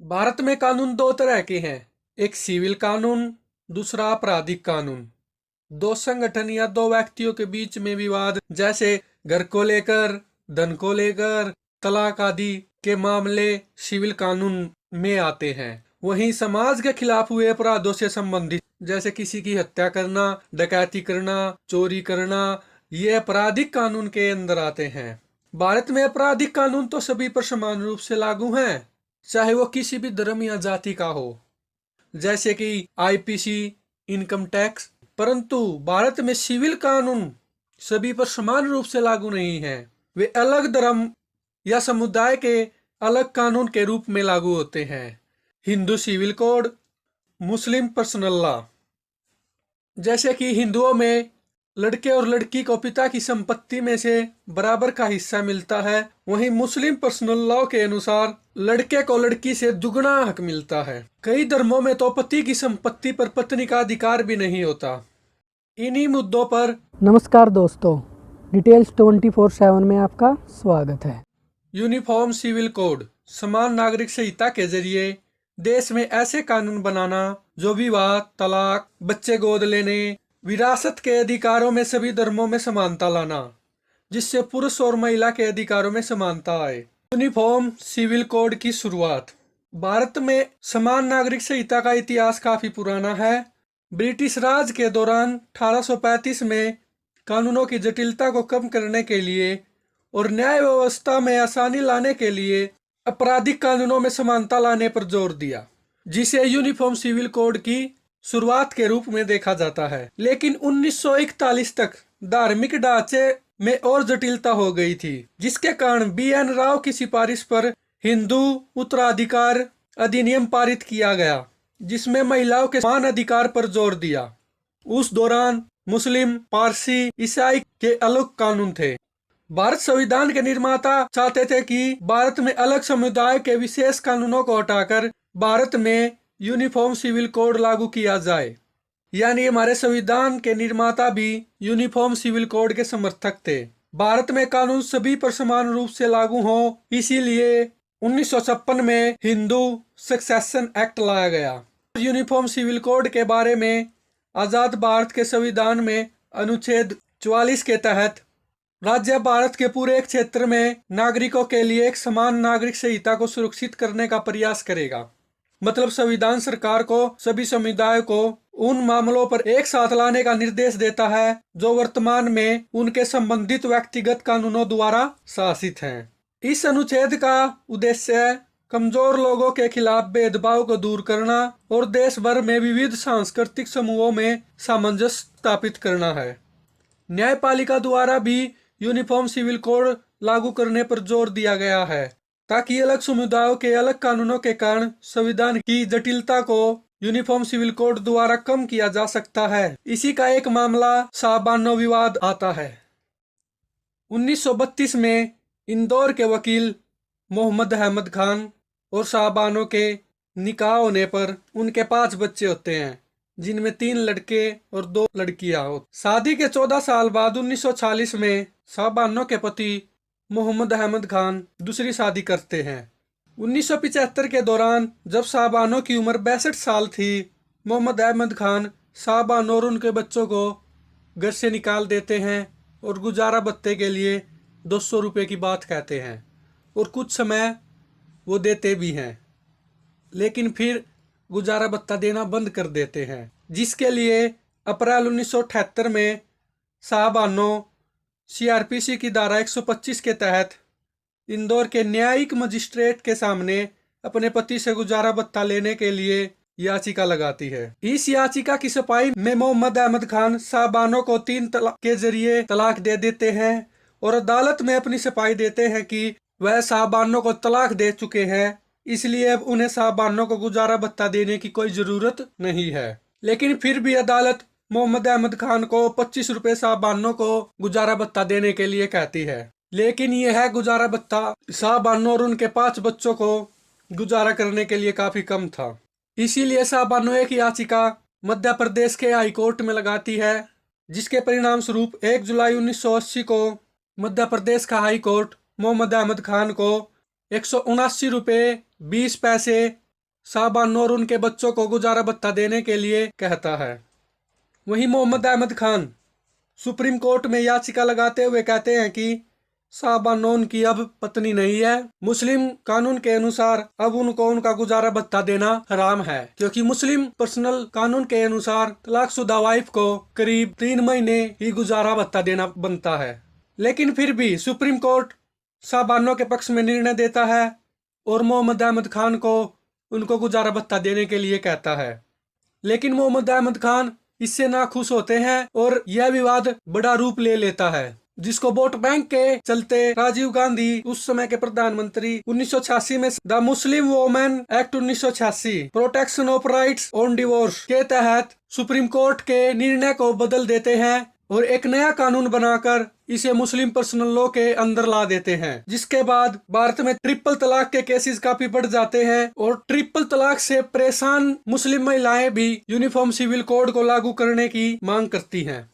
भारत में कानून दो तरह के हैं। एक सिविल कानून, दूसरा आपराधिक कानून। दो संगठन या दो व्यक्तियों के बीच में विवाद, जैसे घर को लेकर, धन को लेकर, तलाक आदि के मामले सिविल कानून में आते हैं। वहीं समाज के खिलाफ हुए अपराधों से संबंधित, जैसे किसी की हत्या करना, डकैती करना, चोरी करना, ये आपराधिक कानून के अंदर आते हैं। भारत में आपराधिक कानून तो सभी पर समान रूप से लागू हैं, चाहे वो किसी भी धर्म या जाति का हो, जैसे कि आईपीसी, इनकम टैक्स। परंतु भारत में सिविल कानून सभी पर समान रूप से लागू नहीं है। वे अलग धर्म या समुदाय के अलग कानून के रूप में लागू होते हैं। हिंदू सिविल कोड, मुस्लिम पर्सनल लॉ। जैसे कि हिंदुओं में लड़के और लड़की को पिता की संपत्ति में से बराबर का हिस्सा मिलता है, वहीं मुस्लिम पर्सनल लॉ के अनुसार लड़के को लड़की से दुगना हक मिलता है। कई धर्मों में तो पति की संपत्ति पर पत्नी का अधिकार भी नहीं होता। इन्हीं मुद्दों पर नमस्कार दोस्तों, डिटेल्स 24/7 में आपका स्वागत है। यूनिफॉर्म सिविल कोड समान नागरिक संहिता के जरिए देश में ऐसे कानून बनाना जो विवाह, तलाक, बच्चे गोद लेने, विरासत के अधिकारों में सभी धर्मों में समानता लाना, जिससे पुरुष और महिला के अधिकारों में समानता आए। यूनिफॉर्म सिविल कोड की शुरुआत। भारत में समान नागरिक संहिता का इतिहास काफी पुराना है। ब्रिटिश राज के दौरान 1835 में कानूनों की जटिलता को कम करने के लिए और न्याय व्यवस्था में आसानी लाने के लिए आपराधिक कानूनों में समानता लाने पर जोर दिया, जिसे यूनिफॉर्म सिविल कोड की शुरुआत के रूप में देखा जाता है। लेकिन 1941 तक धार्मिक ढांचे में और जटिलता हो गई थी, जिसके कारण BN राव की सिफारिश पर हिंदू उत्तराधिकार अधिनियम पारित किया गया, जिसमें महिलाओं के समान अधिकार पर जोर दिया। उस दौरान मुस्लिम, पारसी, ईसाई के अलग कानून थे। भारत संविधान के निर्माता चाहते थे कि भारत में अलग समुदाय के विशेष कानूनों को हटाकर भारत में यूनिफॉर्म सिविल कोड लागू किया जाए। यानी हमारे संविधान के निर्माता भी यूनिफॉर्म सिविल कोड के समर्थक थे। भारत में कानून सभी पर समान रूप से लागू हो, इसीलिए 1956 में हिंदू सक्सेशन एक्ट लाया गया। यूनिफॉर्म सिविल कोड के बारे में आजाद भारत के संविधान में अनुच्छेद 44 के तहत राज्य भारत के पूरे एक क्षेत्र में नागरिकों के लिए एक समान नागरिक संहिता को सुरक्षित करने का प्रयास करेगा। मतलब संविधान सरकार को सभी समुदाय को उन मामलों पर एक साथ लाने का निर्देश देता है जो वर्तमान में उनके संबंधित व्यक्तिगत कानूनों द्वारा शासित हैं। इस अनुच्छेद का उद्देश्य कमजोर लोगों के खिलाफ भेदभाव को दूर करना और देश भर में विविध सांस्कृतिक समूहों में सामंजस्य स्थापित करना है। न्यायपालिका द्वारा भी यूनिफॉर्म सिविल कोड लागू करने पर जोर दिया गया है, ताकि अलग समुदायों के अलग कानूनों के कारण संविधान की जटिलता को यूनिफॉर्म सिविल कोड द्वारा कम किया जा सकता है। इसी का एक मामला शाहबानो विवाद आता है। 1932 में इंदौर के वकील मोहम्मद अहमद खान और शाहबानो के निकाह होने पर उनके 5 बच्चे होते हैं, जिनमें 3 लड़के और 2 लड़कियां हो। शादी के 14 साल बाद 1946 में शाहबानो के पति मोहम्मद अहमद खान दूसरी शादी करते हैं। 1975 के दौरान जब शाहबानो की उम्र 62 साल थी, मोहम्मद अहमद खान शाहबानो और उनके बच्चों को घर से निकाल देते हैं और गुजारा भत्ते के लिए 200 रुपये की बात कहते हैं और कुछ समय वो देते भी हैं, लेकिन फिर गुजारा भत्ता देना बंद कर देते हैं, जिसके लिए अप्रैल 1978 में शाहबानो CRPC की धारा 125 के तहत इंदौर के न्यायिक मजिस्ट्रेट के सामने अपने पति से गुजारा भत्ता लेने के लिए याचिका लगाती है। इस याचिका की सफाई में मोहम्मद अहमद खान शाहबानो को 3 तलाक के जरिए तलाक दे देते हैं और अदालत में अपनी सफाई देते हैं कि वह शाहबानो को तलाक दे चुके हैं, इसलिए अब उन्हें शाहबानो को गुजारा भत्ता देने की कोई जरूरत नहीं है। लेकिन फिर भी अदालत मोहम्मद अहमद खान को 25 रुपए शाहबानो को गुजारा भत्ता देने के लिए कहती है। लेकिन यह गुजारा भत्ता शाहबानो और उनके 5 बच्चों को गुजारा करने के लिए काफी कम था। इसीलिए शाहबानो एक याचिका मध्य प्रदेश के हाई कोर्ट में लगाती है, जिसके परिणाम स्वरूप 1 जुलाई 1980 को मध्य प्रदेश का हाई कोर्ट मोहम्मद अहमद खान को 179 रुपये 20 पैसे शाहबानो और उनके बच्चों को गुजारा भत्ता देने के लिए कहता है। वहीं मोहम्मद अहमद खान सुप्रीम कोर्ट में याचिका लगाते हुए कहते हैं कि शाहबानो उनकी अब पत्नी नहीं है। मुस्लिम कानून के अनुसार अब उनको उनका गुजारा भत्ता देना हराम है, क्योंकि मुस्लिम पर्सनल कानून के अनुसार तलाकशुदा वाइफ को करीब 3 महीने ही गुजारा भत्ता देना बनता है। लेकिन फिर भी सुप्रीम कोर्ट शाहबानो के पक्ष में निर्णय देता है और मोहम्मद अहमद खान को उनको गुजारा भत्ता देने के लिए कहता है। लेकिन मोहम्मद अहमद खान इससे नाखुश होते हैं और यह विवाद बड़ा रूप ले लेता है, जिसको वोट बैंक के चलते राजीव गांधी उस समय के प्रधानमंत्री 1986 में the Muslim women act 1986 protection of rights on divorce के तहत सुप्रीम कोर्ट के निर्णय को बदल देते हैं और एक नया कानून बनाकर इसे मुस्लिम पर्सनल लॉ के अंदर ला देते हैं, जिसके बाद भारत में ट्रिपल तलाक के केसेस काफी बढ़ जाते हैं और ट्रिपल तलाक से परेशान मुस्लिम महिलाएं भी यूनिफॉर्म सिविल कोड को लागू करने की मांग करती हैं।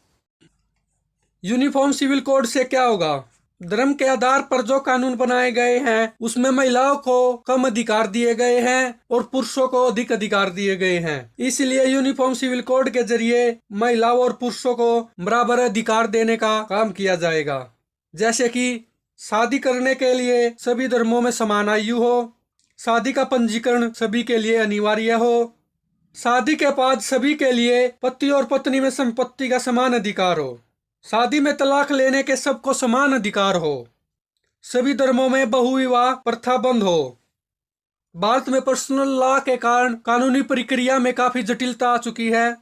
यूनिफॉर्म सिविल कोड से क्या होगा? धर्म के आधार पर जो कानून बनाए गए हैं उसमें महिलाओं को कम अधिकार दिए गए हैं और पुरुषों को अधिक अधिकार दिए गए हैं। इसलिए यूनिफॉर्म सिविल कोड के जरिए महिलाओं और पुरुषों को बराबर अधिकार देने का काम किया जाएगा। जैसे कि शादी करने के लिए सभी धर्मों में समान आयु हो, शादी का पंजीकरण सभी के लिए अनिवार्य हो, शादी के बाद सभी के लिए पति और पत्नी में संपत्ति का समान अधिकार हो, शादी में तलाक लेने के सबको समान अधिकार हो, सभी धर्मों में बहुविवाह प्रथा बंद हो। भारत में पर्सनल लॉ के कारण कानूनी प्रक्रिया में काफी जटिलता आ चुकी है,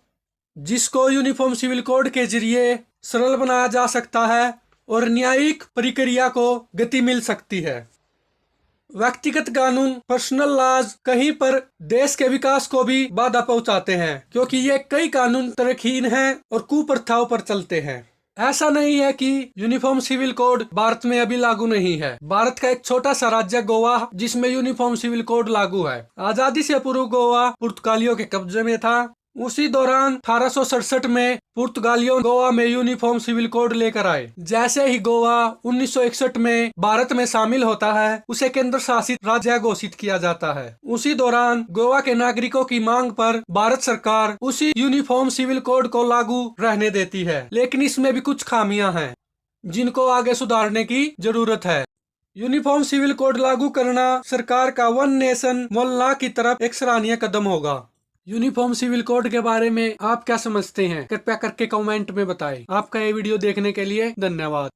जिसको यूनिफॉर्म सिविल कोड के जरिए सरल बनाया जा सकता है और न्यायिक प्रक्रिया को गति मिल सकती है। व्यक्तिगत कानून पर्सनल लॉज कहीं पर देश के विकास को भी बाधा पहुंचाते हैं, क्योंकि ये कई कानून तरकीन हैं और कुप्रथाओं पर चलते हैं। ऐसा नहीं है कि यूनिफॉर्म सिविल कोड भारत में अभी लागू नहीं है। भारत का एक छोटा सा राज्य गोवा, जिसमें यूनिफॉर्म सिविल कोड लागू है। आजादी से पूर्व गोवा पुर्तगालियों के कब्जे में था। उसी दौरान 1867 में पुर्तगालियों गोवा में यूनिफॉर्म सिविल कोड लेकर आए। जैसे ही गोवा 1961 में भारत में शामिल होता है, उसे केंद्र शासित राज्य घोषित किया जाता है। उसी दौरान गोवा के नागरिकों की मांग पर भारत सरकार उसी यूनिफॉर्म सिविल कोड को लागू रहने देती है, लेकिन इसमें भी कुछ खामियां हैं जिनको आगे सुधारने की जरूरत है। यूनिफॉर्म सिविल कोड लागू करना सरकार का वन नेशन वन लॉ की तरफ एक सराहनीय कदम होगा। यूनिफॉर्म सिविल कोड के बारे में आप क्या समझते हैं? कृपया करके कमेंट में बताएं। आपका ये वीडियो देखने के लिए धन्यवाद।